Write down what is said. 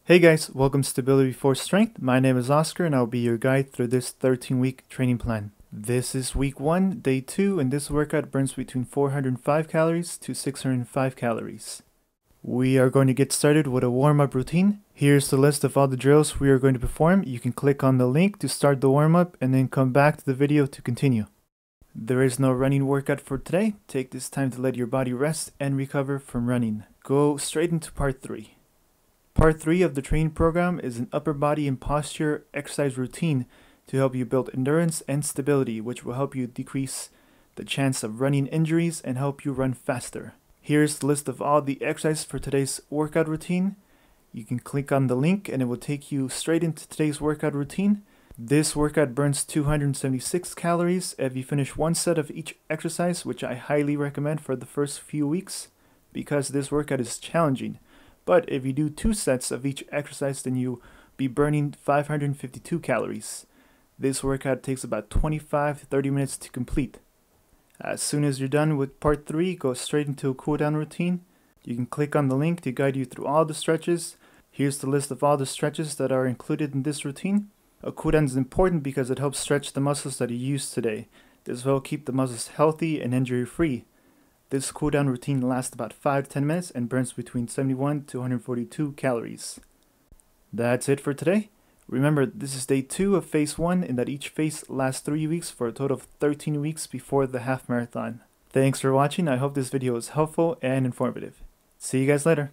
Hey guys, welcome to Stability Before Strength. My name is Oscar and I'll be your guide through this 13-week training plan. This is week 1, day 2, and this workout burns between 405 calories to 605 calories. We are going to get started with a warm-up routine. Here's the list of all the drills we are going to perform. You can click on the link to start the warm-up and then come back to the video to continue. There is no running workout for today. Take this time to let your body rest and recover from running. Go straight into part 3. Part 3 of the training program is an upper body and posture exercise routine to help you build endurance and stability, which will help you decrease the chance of running injuries and help you run faster. Here's the list of all the exercises for today's workout routine. You can click on the link and it will take you straight into today's workout routine. This workout burns 276 calories if you finish one set of each exercise, which I highly recommend for the first few weeks because this workout is challenging. But if you do 2 sets of each exercise, then you'll be burning 552 calories. This workout takes about 25 to 30 minutes to complete. As soon as you're done with part 3, go straight into a cool down routine. You can click on the link to guide you through all the stretches. Here's the list of all the stretches that are included in this routine. A cool down is important because it helps stretch the muscles that you use today. This will keep the muscles healthy and injury free. This cool down routine lasts about 5 to 10 minutes and burns between 71 to 142 calories. That's it for today. Remember, this is day 2 of phase 1 and that each phase lasts 3 weeks for a total of 13 weeks before the half marathon. Thanks for watching. I hope this video was helpful and informative. See you guys later.